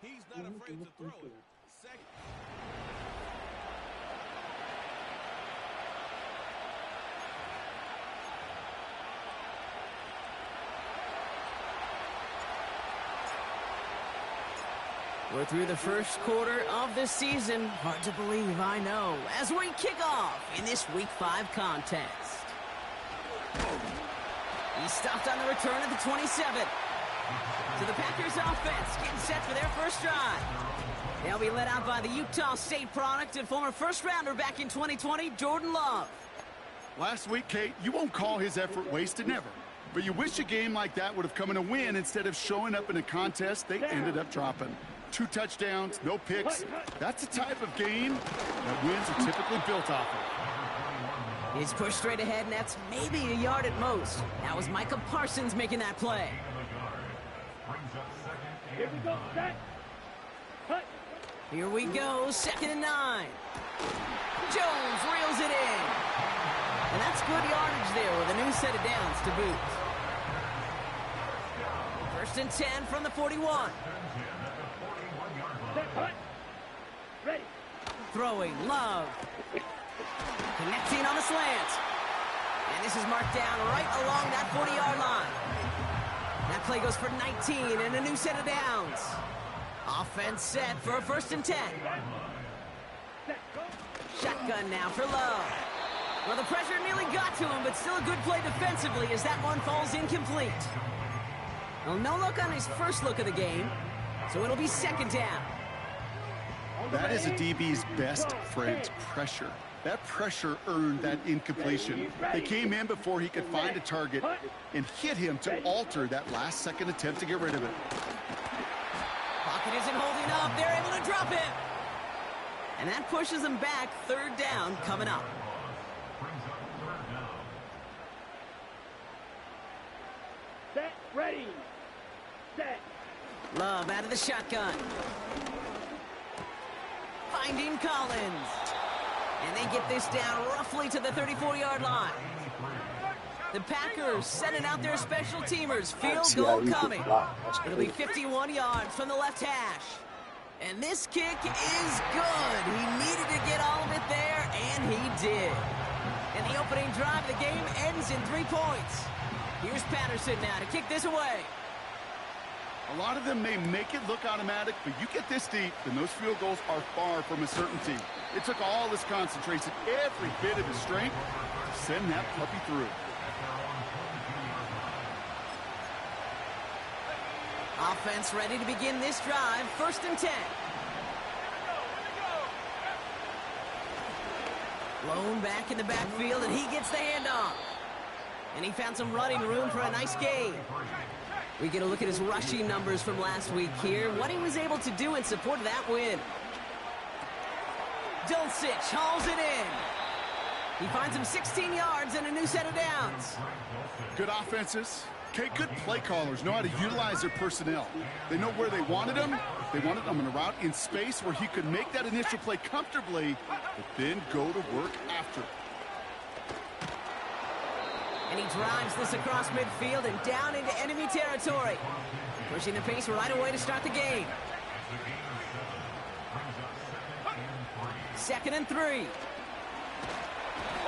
He's not afraid to throw it. Second. We're through the first quarter of the season. Hard to believe, I know, as we kick off in this Week 5 contest. He's stopped on the return at the 27. So the Packers offense getting set for their first drive. They'll be led out by the Utah State product and former first-rounder back in 2020, Jordan Love. Last week, Kate, you won't call his effort wasted, never. But you wish a game like that would have come in a win instead of showing up in a contest they ended up dropping. 2 touchdowns, no picks. That's the type of game that wins are typically built off of. He's pushed straight ahead, and that's maybe a yard at most. That was Micah Parsons making that play. Here we go, set. Cut. Here we go, 2nd and 9. Jones reels it in. And that's good yardage there with a new set of downs to boot. 1st and 10 from the 41. Set, cut. Ready. Throwing, Love. Connecting on the slant. And this is marked down right along that 40-yard line. That play goes for 19 and a new set of downs. Offense set for a 1st and 10. Set, go. Shotgun now for Love. Well, the pressure nearly got to him, but still a good play defensively as that one falls incomplete. Well, no look on his first look of the game, so it'll be 2nd down. That is a DB's best friend, pressure. That pressure earned that incompletion. They came in before he could find a target and hit him to alter that last-second attempt to get rid of it. Pocket isn't holding up. They're able to drop it. And that pushes them back. 3rd down coming up. Set, ready. Set. Love out of the shotgun. Finding Collins. And they get this down roughly to the 34-yard line. The Packers sending out their special teamers. Field goal coming. It'll be 51 yards from the left hash. And this kick is good. He needed to get all of it there, and he did. And the opening drive of the game ends in 3 points. Here's Patterson now to kick this away. A lot of them may make it look automatic, but you get this deep, and those field goals are far from a certainty. It took all his concentration, every bit of his strength, to send that puppy through. Offense ready to begin this drive. 1st and 10. Blown back in the backfield, and he gets the handoff. And he found some running room for a nice gain. We get a look at his rushing numbers from last week here. What he was able to do in support of that win. Dulcich hauls it in. He finds him 16 yards and a new set of downs. Good offenses. Okay, good play callers know how to utilize their personnel. They know where they wanted him. They wanted him on a route in space where he could make that initial play comfortably, but then go to work after. And he drives this across midfield and down into enemy territory. Pushing the pace right away to start the game. 2nd and 3.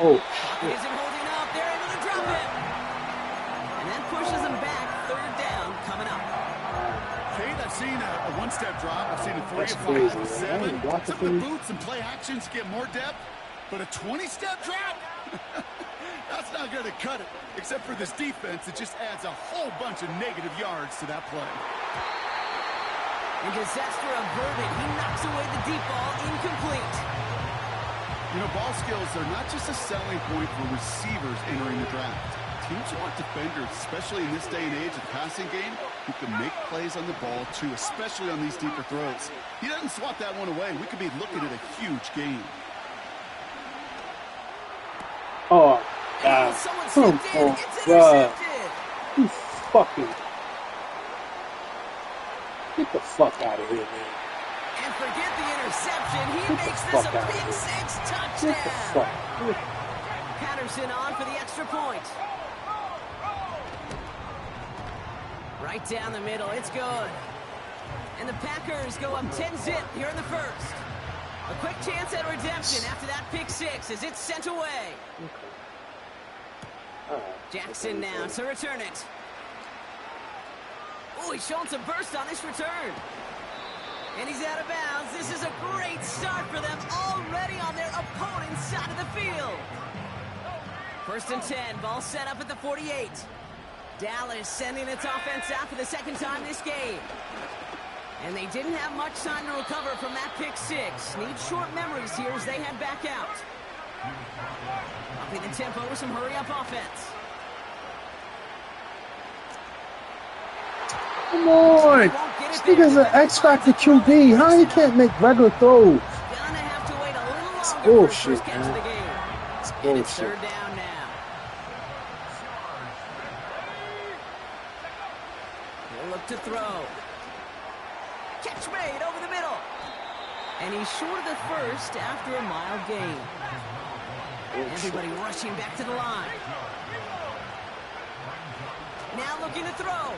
Oh, He isn't holding up. They're able to drop it. And that pushes them back. 3rd down coming up. Kate, I've seen a one-step drop. I've seen a 3, That's a 5, crazy, a 7. man. Some of the boots and play actions get more depth, but a 20-step drop? That's not going to cut it, except for this defense that just adds a whole bunch of negative yards to that play. And disaster averted. He knocks away the deep ball, incomplete. You know, ball skills are not just a selling point for receivers entering the draft. Teams want defenders, especially in this day and age of the passing game, who can make plays on the ball, too, especially on these deeper throws. He doesn't swat that one away. We could be looking at a huge game. oh, God. Someone Oh, slipped in. It's God. intercepted. You fucking... Get the fuck out of here, man. And forget the interception. He Get the makes this fuck a out of big here. 6 Get the touchdown. fuck. Patterson on for the extra point. Right down the middle. It's good. And the Packers go up 10-zip here in the first. A quick chance at redemption after that pick six as it's sent away. Jackson now to return it. Oh, he's showing some burst on this return. And he's out of bounds. This is a great start for them, already on their opponent's side of the field. 1st and 10, ball set up at the 48. Dallas sending its offense out for the second time this game. And they didn't have much time to recover from that pick six. Need short memories here as they head back out. Upping the tempo with some hurry-up offense. Come on! This nigga's an X-Factor QB. How he can't make regular throws? Gonna have to wait a little longer bullshit, for his first catch of the game. It's And it's bullshit. 3rd down now. He'll look to throw. Catch made over the middle. And he's short of the first after a mild gain. Everybody rushing back to the line. Now looking to throw.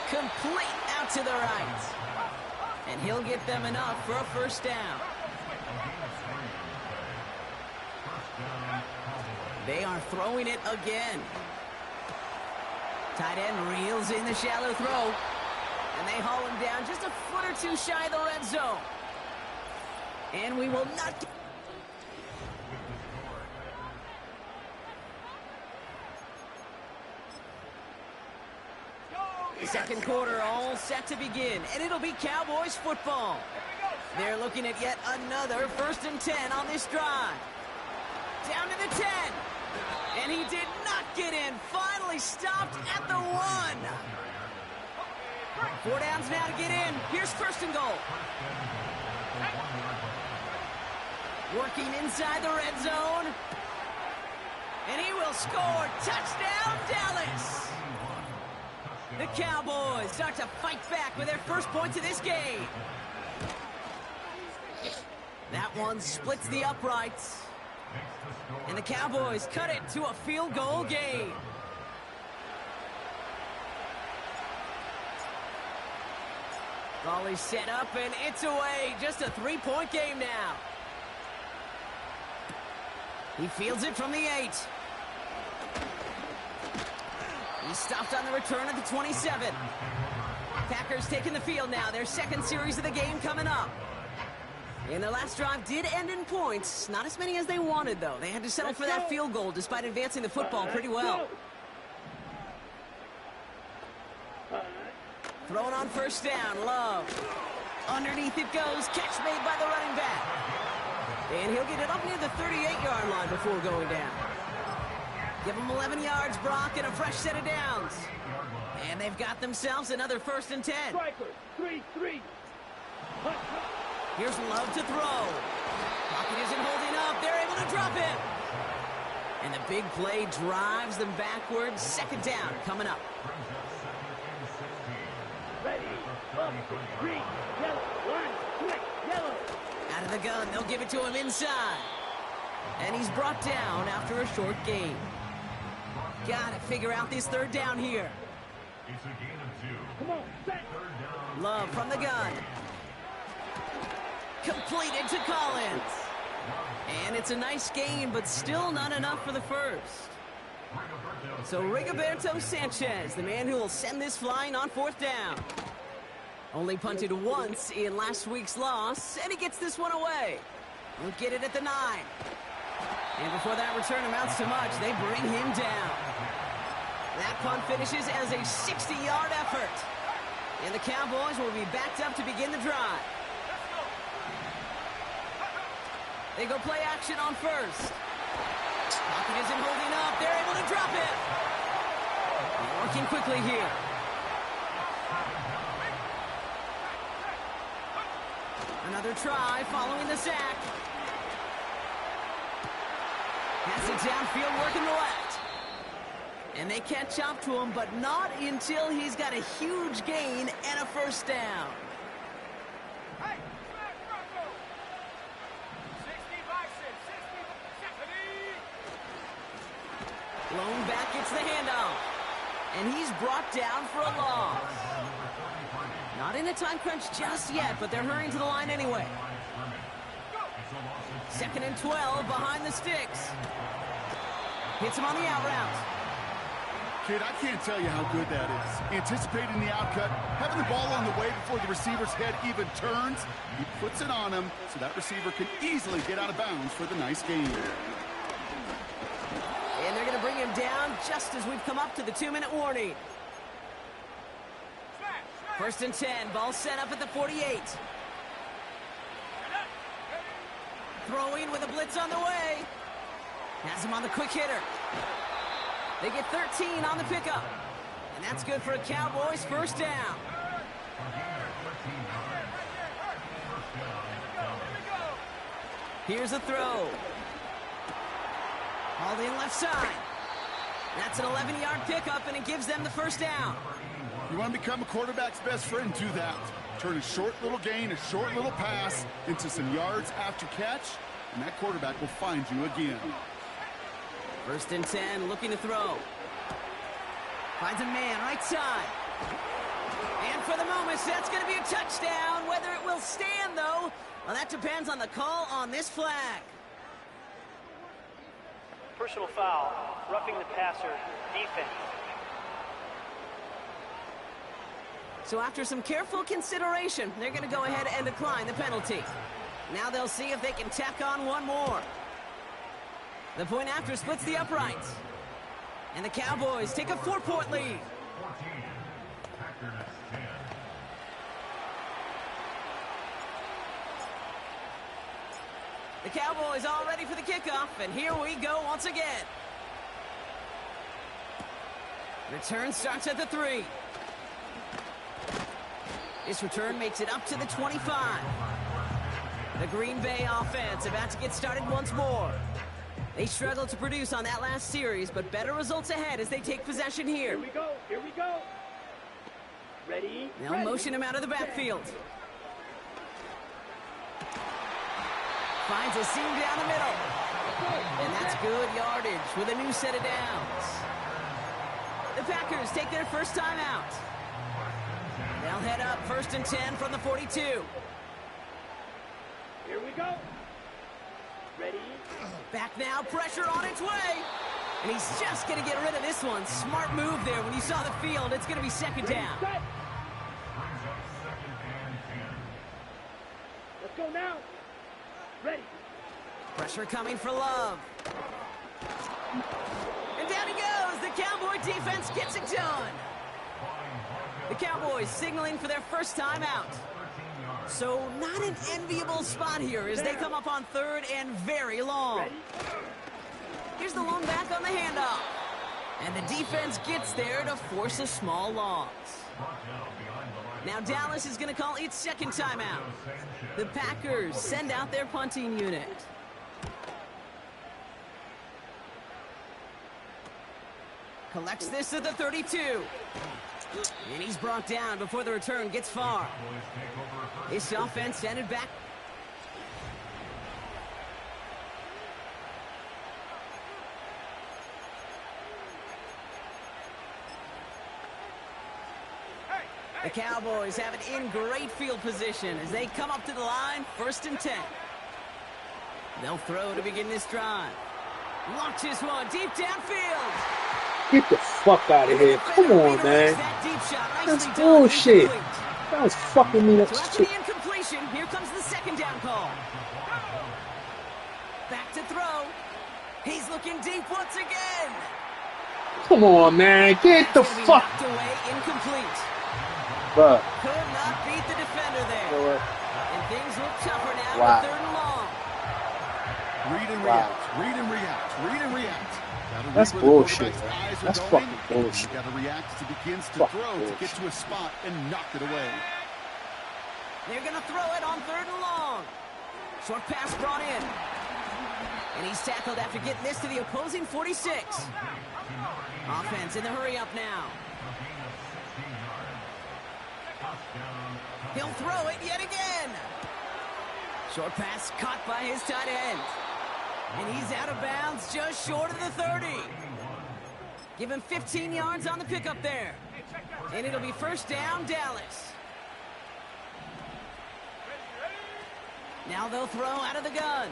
Complete out to the right. And he'll get them enough for a first down. They are throwing it again. Tight end reels in the shallow throw. And they haul him down just a foot or two shy of the red zone. And we will not get... Second quarter all set to begin, and it'll be Cowboys football. They're looking at yet another 1st and 10 on this drive. Down to the 10. And he did not get in. Finally stopped at the 1. 4 downs now to get in. Here's 1st and goal. Working inside the red zone. And he will score. Touchdown, Dallas. The Cowboys start to fight back with their first points of this game. That one splits the uprights. And the Cowboys cut it to a field goal game. Volley set up, and it's away. Just a 3-point game now. He fields it from the 8. He stopped on the return at the 27. Packers taking the field now. Their second series of the game coming up. And their last drive did end in points. Not as many as they wanted, though. They had to settle for that field goal despite advancing the football pretty well. Thrown on 1st down, Love. Underneath it goes. Catch made by the running back. And he'll get it up near the 38-yard line before going down. Give them 11 yards, Brock, and a fresh set of downs. And they've got themselves another 1st and 10. Striker, 3-3. Here's Love to throw. Pocket isn't holding up. They're able to drop it. And the big play drives them backwards. 2nd down coming up. Ready, up, green, yellow, line, quick, yellow. Out of the gun, they'll give it to him inside. And he's brought down after a short gain. Got to figure out this 3rd down here. It's a gain of 2. Come on, set. Love from the gun. Completed to Collins. And it's a nice gain, but still not enough for the first. So Rigoberto Sanchez, the man who will send this flying on 4th down. Only punted once in last week's loss, and he gets this one away. Won't get it at the 9. And before that return amounts to much, they bring him down. That punt finishes as a 60-yard effort. And the Cowboys will be backed up to begin the drive. They go play action on 1st. Pocket isn't holding up. They're able to drop it. Working quickly here. Another try following the sack. Pass it downfield, working the left. And they catch up to him, but not until he's got a huge gain and a 1st down. Blown back, gets the handoff. And he's brought down for a loss. Not in a time crunch just yet, but they're hurrying to the line anyway. 2nd and 12 behind the sticks. Hits him on the out route. Kid, I can't tell you how good that is. Anticipating the outcut, having the ball on the way before the receiver's head even turns. He puts it on him so that receiver can easily get out of bounds for the nice gain. And they're going to bring him down just as we've come up to the 2-minute warning. 1st and 10, ball set up at the 48. Throwing with a blitz on the way. Has him on the quick hitter. They get 13 on the pickup. And that's good for a Cowboys first down. Here's a throw. Hauled in left side. That's an 11-yard pickup, and it gives them the first down. You want to become a quarterback's best friend, do that. Turn a short little gain, a short little pass into some yards after catch, and that quarterback will find you again. 1st and 10, looking to throw. Finds a man, right side. And for the moment, that's going to be a touchdown. Whether it will stand, though, well, that depends on the call on this flag. Personal foul, roughing the passer, defense. So after some careful consideration, they're going to go ahead and decline the penalty. Now they'll see if they can tack on one more. The point after splits the uprights. And the Cowboys take a 4-point lead. The Cowboys all ready for the kickoff, and here we go once again. Return starts at the 3. This return makes it up to the 25. The Green Bay offense about to get started once more. They struggled to produce on that last series, but better results ahead as they take possession here. Here we go. Here we go. Ready? They'll motion him out of the backfield. Finds a seam down the middle. And that's good yardage with a new set of downs. The Packers take their first time out. They'll head up 1st and 10 from the 42. Here we go. Ready? Back now, pressure on its way. And he's just going to get rid of this one. Smart move there. When you saw the field, it's going to be 2nd down. Set. Let's go now. Ready. Pressure coming for Love. And down he goes. The Cowboy defense gets it done. The Cowboys signaling for their first time out. So not an enviable spot here as they come up on 3rd and very long. Here's the lone back on the handoff. And the defense gets there to force a small loss. Now Dallas is going to call its 2nd timeout. The Packers send out their punting unit. Collects this at the 32. And he's brought down before the return gets far. This offense ended back. The Cowboys have it in great field position as they come up to the line, 1st and 10. They'll throw to begin this drive. Launches one deep downfield. Get the fuck out of here. Come on, man. That's bullshit. That was fucking me up. So after the incompletion, here comes the 2nd down call. Back to throw. He's looking deep once again. Come on, man. Get the fuck. Knocked away, incomplete. Bruh. Could not beat the defender there. You know what? And things look tougher now Wow. with 3rd and long. Read and Wow. react. Read and react. Read and react. That's bullshit, man. That's fucking bullshit. You gotta react as he begins to Fucking throw bullshit. to get to a spot and knock it away. They're going to throw it on 3rd and long. Short pass brought in. And he's tackled after getting this to the opposing 46. Offense in the hurry up now. He'll throw it yet again. Short pass caught by his tight end. And he's out of bounds just short of the 30. Give him 15 yards on the pickup there. And it'll be 1st down, Dallas. Now they'll throw out of the gun.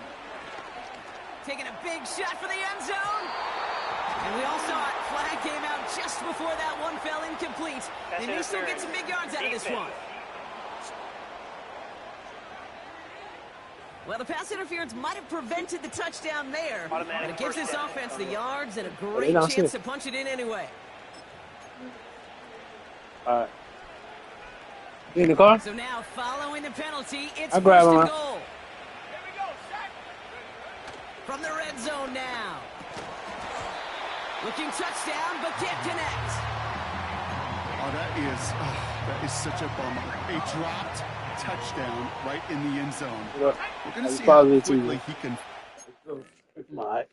Taking a big shot for the end zone. And we all saw it. Flag came out just before that one fell incomplete. They may still get some big yards out of this one. Well, the pass interference might have prevented the touchdown there, but it gives this offense the yards and a great chance to punch it in anyway. All right. You in the car? So now, following the penalty, it's I'll first grab and him. goal. From the red zone now. Looking touchdown, but can't connect. Oh, that is such a bummer. A dropped touchdown right in the end zone. We're going to see how quickly he can. Alright.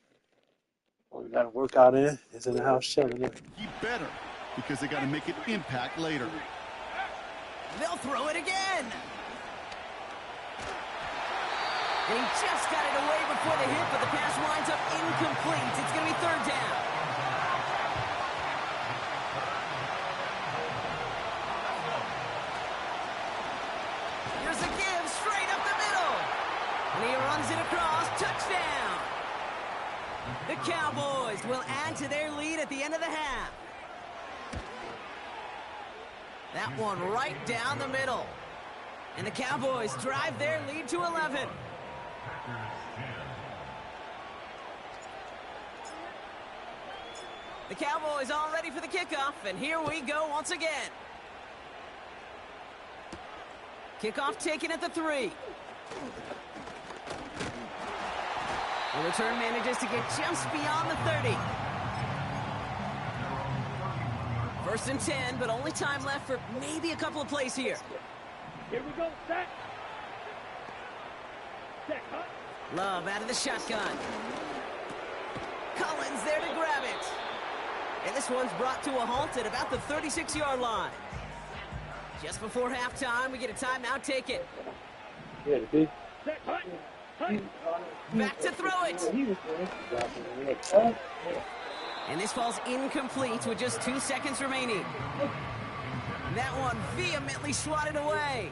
All we got to work out in is in the house chilling. He better, because they got to make an impact later. They'll throw it again. And he just got it away before the hit, but the pass winds up incomplete. It's going to be third down. Here's a give straight up the middle. And he runs it across. Touchdown. The Cowboys will add to their lead at the end of the half. That one right down the middle. And the Cowboys drive their lead to 11. The Cowboys all ready for the kickoff, and here we go once again. Kickoff taken at the 3. The return manages to get just beyond the 30. First and 10, but only time left for maybe a couple of plays here. Here we go, set. Set, cut. Love out of the shotgun. Collins there to grab it. And this one's brought to a halt at about the 36-yard line. Just before halftime, we get a timeout taken. Set, cut. Back to throw it. And this falls incomplete with just 2 seconds remaining. That one vehemently swatted away.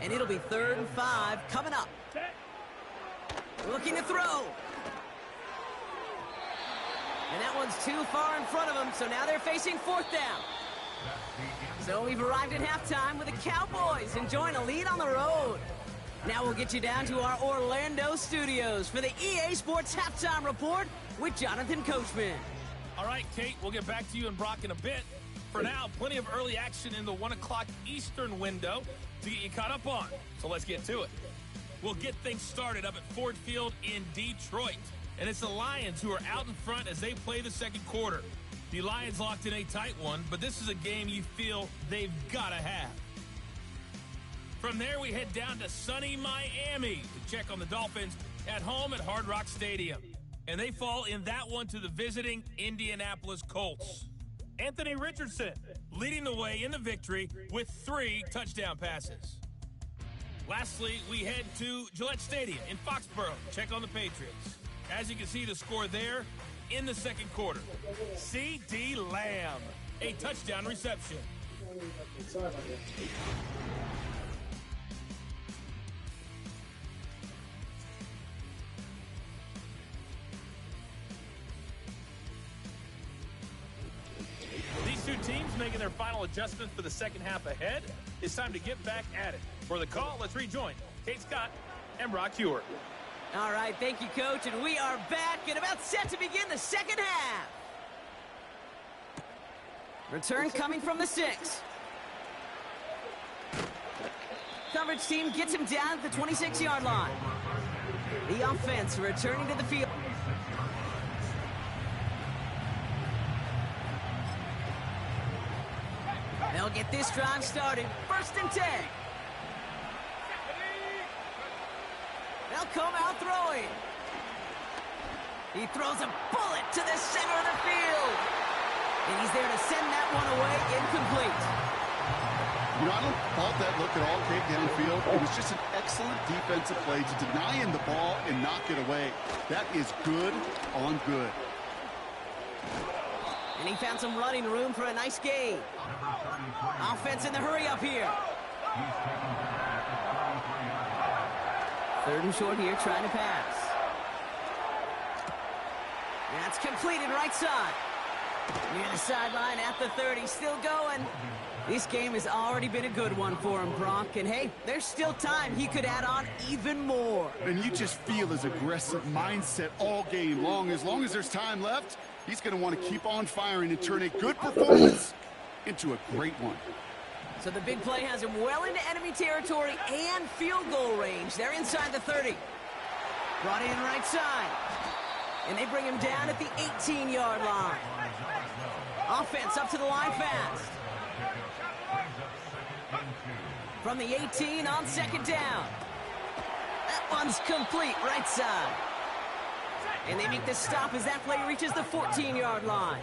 And it'll be 3rd and 5 coming up. Looking to throw. And that one's too far in front of them, so now they're facing 4th down. So we've arrived at halftime with the Cowboys enjoying a lead on the road. Now we'll get you down to our Orlando studios for the EA Sports Halftime Report with Jonathan Coachman. All right, Kate, we'll get back to you and Brock in a bit. For now, plenty of early action in the 1 o'clock Eastern window to get you caught up on. So let's get to it. We'll get things started up at Ford Field in Detroit. And it's the Lions who are out in front as they play the second quarter. The Lions locked in a tight one, but this is a game you feel they've got to have. From there, we head down to sunny Miami to check on the Dolphins at home at Hard Rock Stadium. And they fall in that one to the visiting Indianapolis Colts. Anthony Richardson leading the way in the victory with 3 touchdown passes. Lastly, we head to Gillette Stadium in Foxborough to check on the Patriots. As you can see, the score there in the second quarter. C.D. Lamb, a touchdown reception. These two teams making their final adjustments for the second half ahead. It's time to get back at it. For the call, let's rejoin Kate Scott and Brock Hewer. All right, thank you, Coach, and we are back and about set to begin the second half. Return coming from the 6. Coverage team gets him down at the 26-yard line. The offense returning to the field. They'll get this drive started. 1st and 10. They'll come out throwing. He throws a bullet to the center of the field. And he's there to send that one away incomplete. You know, I don't fault that look at all, Kate, downfield. It was just an excellent defensive play to deny him the ball and knock it away. That is good on good. And he found some running room for a nice gain. Offense in the hurry up here. Third and short here, trying to pass. That's completed right side. Near the sideline at the 30, still going. This game has already been a good one for him, Brock. And hey, there's still time. He could add on even more. And you just feel his aggressive mindset all game long. As there's time left, he's going to want to keep on firing and turn a good performance into a great one. So the big play has him well into enemy territory and field goal range. They're inside the 30. Brought in right side. And they bring him down at the 18-yard line. Offense up to the line fast. From the 18 on second down. That one's complete right side. And they make the stop as that play reaches the 14-yard line.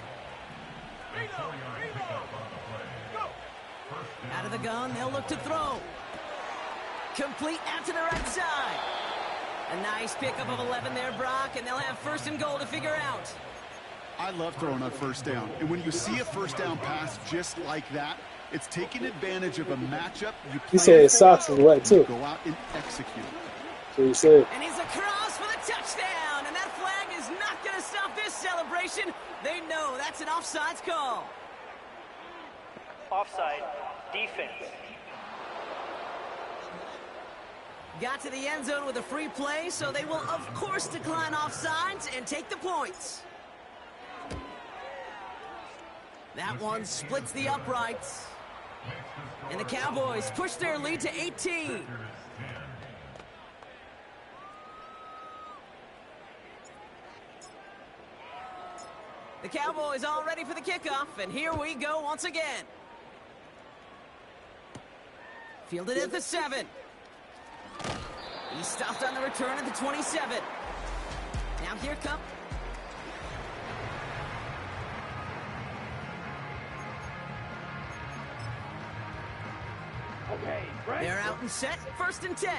Out of the gun, they'll look to throw. Complete out to the right side. A nice pickup of 11 there, Brock, and they'll have first and goal to figure out. I love throwing on first down. And when you see a first down pass just like that, it's taking advantage of a matchup. He said his socks is wet, too. Go out and execute. So he said. And he's across for the touchdown. And that flag is not going to stop this celebration. They know that's an offsides call. Offside. Defense. Got to the end zone with a free play, so they will, of course, decline offsides and take the points. That one splits the uprights. And the Cowboys push their lead to 18. The Cowboys all ready for the kickoff, and here we go once again. Fielded at the 7. He stopped on the return at the 27. Now here come. Okay, Brent. They're out and set. First and 10.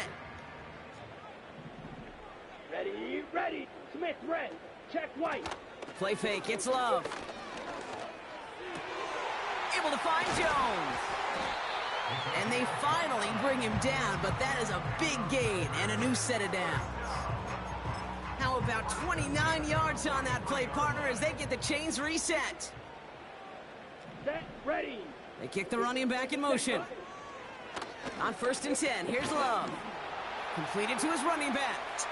Ready, ready. Smith, red. Check white. Play fake. It's Love. Able to find Jones. And they finally bring him down, but that is a big gain and a new set of downs. How about 29 yards on that play, partner, as they get the chains reset. Set, ready. They kick the running back in motion. On first and 10, here's Love. Completed to his running back.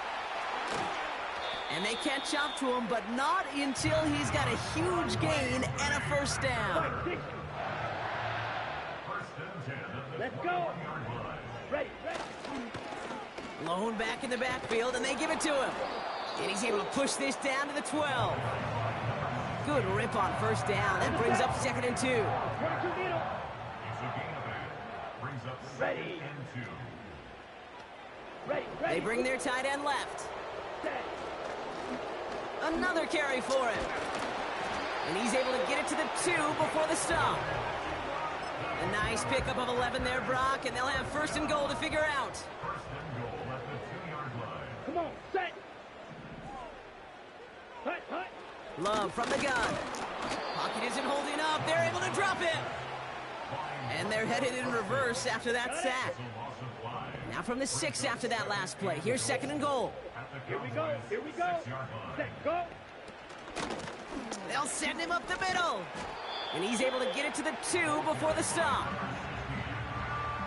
And they catch up to him, but not until he's got a huge gain and a first down. Let's go. Ready, ready. Lone back in the backfield, and they give it to him. And he's able to push this down to the 12. Good rip on first down. That brings up second and 2. Ready. Ready, ready. They bring their tight end left. Another carry for him. And he's able to get it to the 2 before the stop. A nice pickup of 11 there, Brock, and they'll have first and goal to figure out. Come on, set. Hut, hut. Love from the gun. Pocket isn't holding up. They're able to drop it. And they're headed in reverse after that sack. Now from the 6 after that last play. Here's second and goal. Here we go, here we go. Set, go. They'll send him up the middle. And he's able to get it to the 2 before the stop.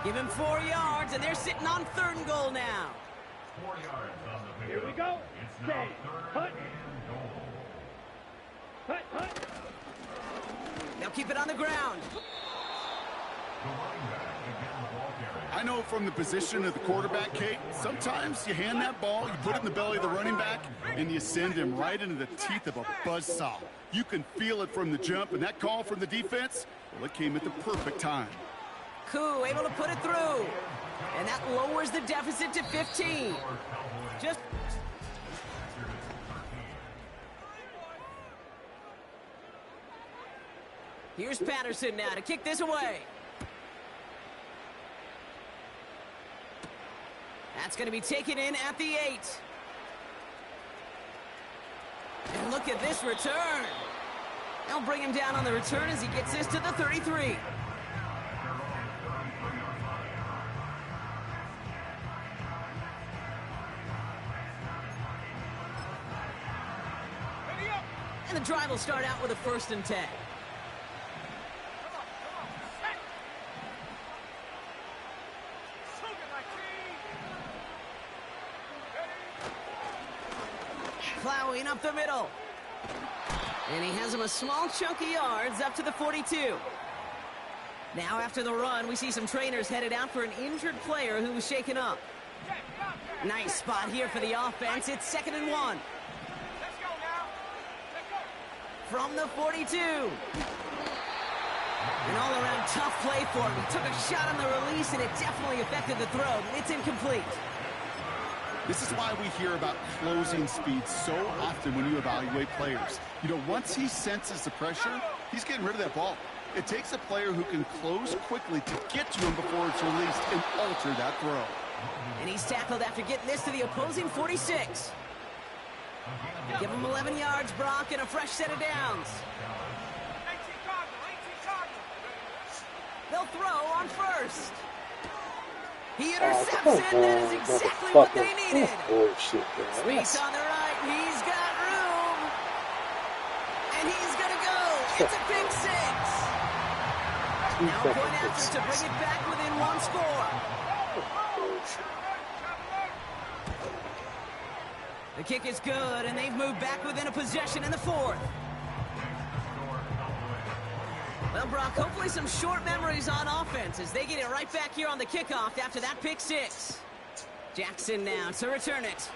Give him 4 yards, and they're sitting on third and goal now. 4 yards on the Here we go. Set. Hut. Hut, hut. They'll keep it on the ground. I know from the position of the quarterback, Kate, sometimes you hand that ball, you put it in the belly of the running back, and you send him right into the teeth of a buzzsaw. You can feel it from the jump, and that call from the defense, well, it came at the perfect time. Koo able to put it through. And that lowers the deficit to 15. Just... Here's Patterson now to kick this away. That's going to be taken in at the 8. And look at this return. They'll bring him down on the return as he gets this to the 33. And the drive will start out with a 1st and 10. Plowing up the middle. And he has him a small chunk of yards up to the 42. Now after the run, we see some trainers headed out for an injured player who was shaken up. Nice spot here for the offense. It's 2nd and 1. From the 42. An all-around tough play for him. He took a shot on the release, and it definitely affected the throw. It's incomplete. This is why we hear about closing speed so often when you evaluate players. You know, once he senses the pressure, he's getting rid of that ball. It takes a player who can close quickly to get to him before it's released and alter that throw. And he's tackled after getting this to the opposing 46. Give him 11 yards, Brock, and a fresh set of downs. They'll throw on 1st. He intercepts it. That is exactly what they needed. Space on the right. He's got room. And he's going to go. It's a pick 6. Now a point after to bring it back within 1 score. The kick is good, and they've moved back within a possession in the 4th. Well, Brock, hopefully some short memories on offense as they get it right back here on the kickoff after that pick 6. Jackson now to return it.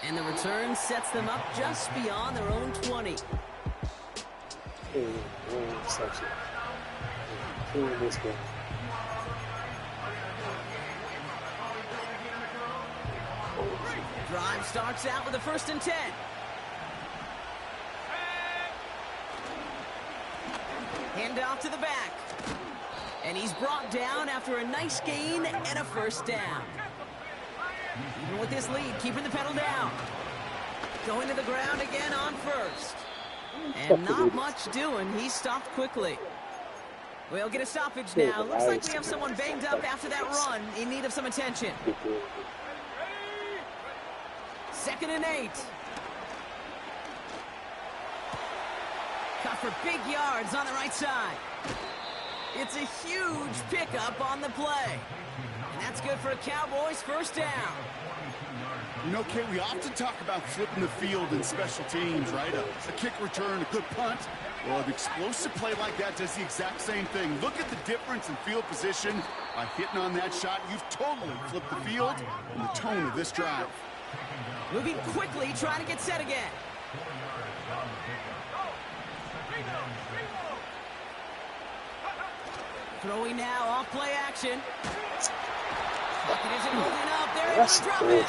And the return sets them up just beyond their own 20. Drive starts out with a 1st and 10. Hand off to the back. And he's brought down after a nice gain and a 1st down. Even with this lead, keeping the pedal down. Going to the ground again on 1st. And not much doing. He stopped quickly. We'll get a stoppage now. Looks like we have someone banged up after that run in need of some attention. 2nd and 8. Cut for big yards on the right side. It's a huge pickup on the play. And that's good for a Cowboys 1st down. You know, Kate, we often talk about flipping the field in special teams, right? A kick return, a good punt. Well, an explosive play like that does the exact same thing. Look at the difference in field position. By hitting on that shot, you've totally flipped the field and the tone of this drive. Moving quickly, trying to get set again. Throwing now, off play action. Bucket isn't holding up. They're able to drop it.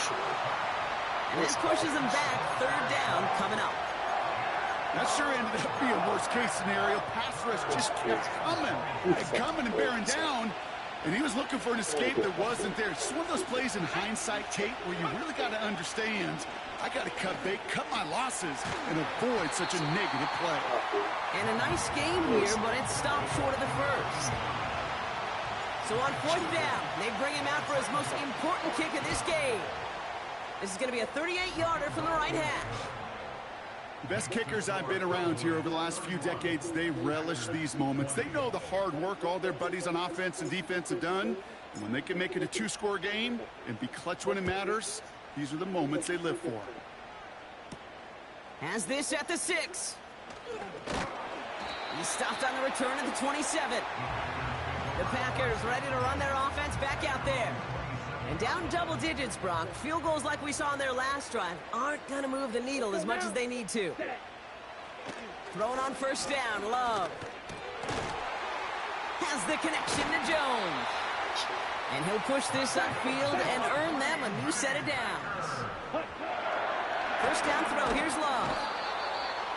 And this pushes them back. 3rd down coming up. That sure ended up being a worst-case scenario. Pass rush just kept coming and bearing down. And he was looking for an escape that wasn't there. It's one of those plays in hindsight, Tate, where you really got to understand, I got to cut bait, cut my losses, and avoid such a negative play. And a nice game here, but it stopped short of the 1st. So on 4th down, they bring him out for his most important kick of this game. This is going to be a 38-yarder from the right hash. The best kickers I've been around here over the last few decades, they relish these moments. They know the hard work all their buddies on offense and defense have done. And when they can make it a 2-score game and be clutch when it matters, these are the moments they live for. Has this at the 6. He stopped on the return at the 27. The Packers ready to run their offense back out there. And down double digits, Brock. Field goals like we saw in their last drive aren't going to move the needle as much as they need to. Thrown on 1st down, Love. Has the connection to Jones. And he'll push this upfield and earn them a new set of downs. 1st down throw, here's Love.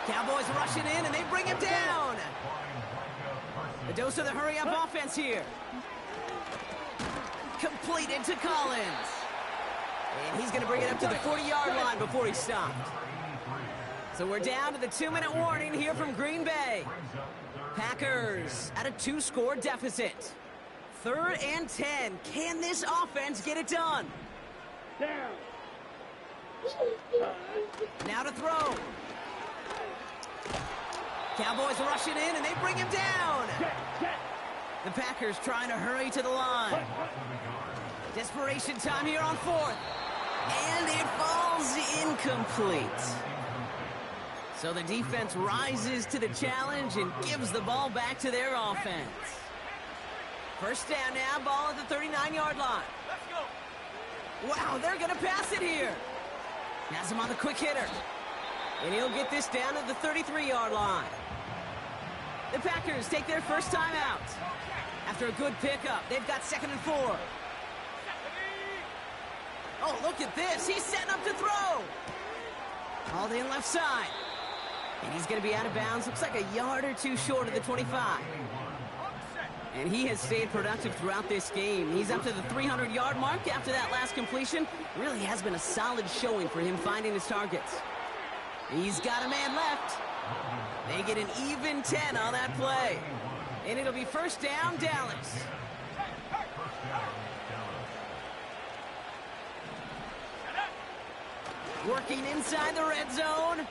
Cowboys rushing in and they bring him down. A dose of the hurry-up offense here. Completed to Collins. And he's going to bring it up to the 40-yard line before he stopped. So we're down to the 2-minute warning here from Green Bay. Packers at a 2-score deficit. 3rd and 10. Can this offense get it done? Down. Now to throw. Cowboys rushing in, and they bring him down. The Packers trying to hurry to the line. Desperation time here on fourth. And it falls incomplete. So the defense rises to the challenge and gives the ball back to their offense. First down now, ball at the 39-yard line. Wow, they're going to pass it here. Has him on the quick hitter. And he'll get this down to the 33-yard line. The Packers take their first time out. After a good pickup, they've got 2nd and 4. Oh, look at this. He's setting up to throw. Hauled in left side. And he's going to be out of bounds. Looks like a yard or two short of the 25. And he has stayed productive throughout this game. He's up to the 300-yard mark after that last completion. Really has been a solid showing for him finding his targets. He's got a man left. They get an even 10 on that play. And it'll be first down, Dallas. Working inside the red zone.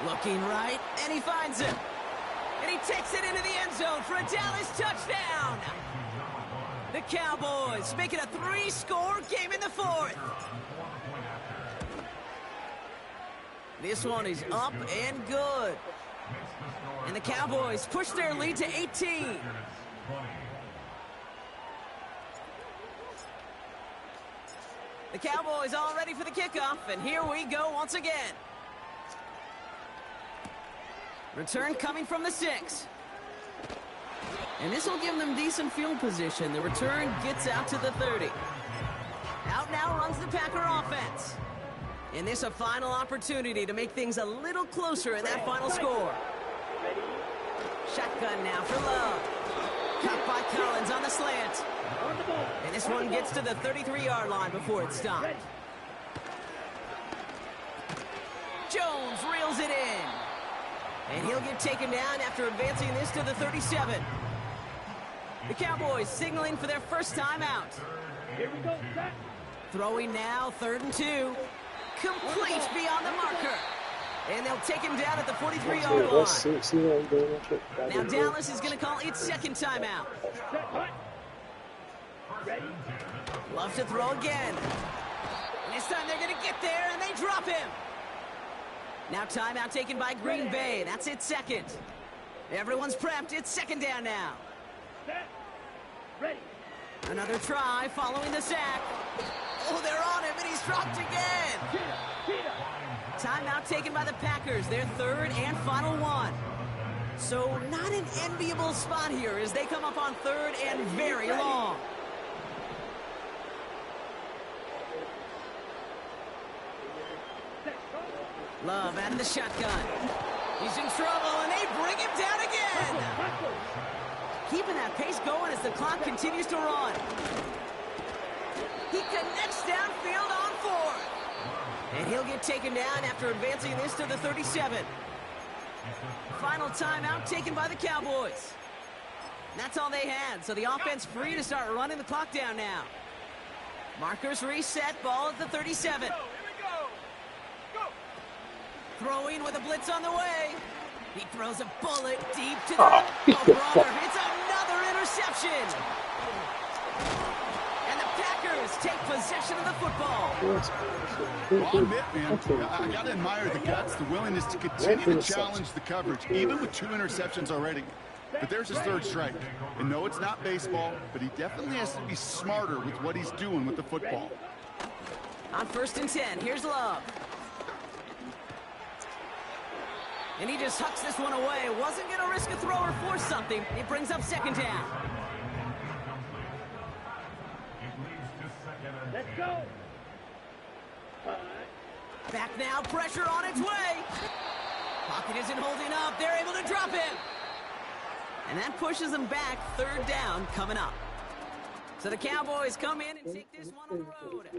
Looking right, and he finds him. And he takes it into the end zone for a Dallas touchdown. The Cowboys make it a 3-score game in the fourth. This one is up and good. And the Cowboys push their lead to 18. The Cowboys all ready for the kickoff, and here we go once again. Return coming from the 6. And this will give them decent field position. The return gets out to the 30. Out now runs the Packer offense. And this a final opportunity to make things a little closer in that final score. Shotgun now for Love. Caught by Collins on the slant. And this one gets to the 33-yard line before it's stopped. Jones reels it in. And he'll get taken down after advancing this to the 37. The Cowboys signaling for their first time out. Here we go, set. Throwing now, 3rd and 2. Complete beyond the marker. And they'll take him down at the 43-yard line. Now Dallas is going to call its second timeout. Love to throw again. And this time they're going to get there, and they drop him. Now timeout taken by Green Bay. That's its second. Everyone's prepped. It's second down now. Set. Ready. Another try following the sack. Oh, they're on him, and he's dropped again. Timeout taken by the Packers, their 3rd and final one. So not an enviable spot here as they come up on 3rd and very long. Love out of the shotgun. He's in trouble, and they bring him down again. Keeping that pace going as the clock continues to run. He connects downfield on 4th. And he'll get taken down after advancing this to the 37. Final timeout taken by the Cowboys. That's all they had, so the offense free to start running the clock down now. Markers reset, ball at the 37. Throwing with a blitz on the way. He throws a bullet deep to the brother. It's another interception. And the Packers take possession of the football. Well, I'll admit, man, I got to admire the guts, the willingness to continue to challenge the coverage, even with 2 interceptions already. But there's his 3rd strike. And no, it's not baseball, but he definitely has to be smarter with what he's doing with the football. On 1st and 10, here's Love. And he just hucks this one away. Wasn't going to risk a throw or force something. It brings up 2nd down. Let's go. Back now, pressure on its way. Pocket isn't holding up. They're able to drop him. And that pushes them back. 3rd down coming up. So the Cowboys come in and take this one on the road.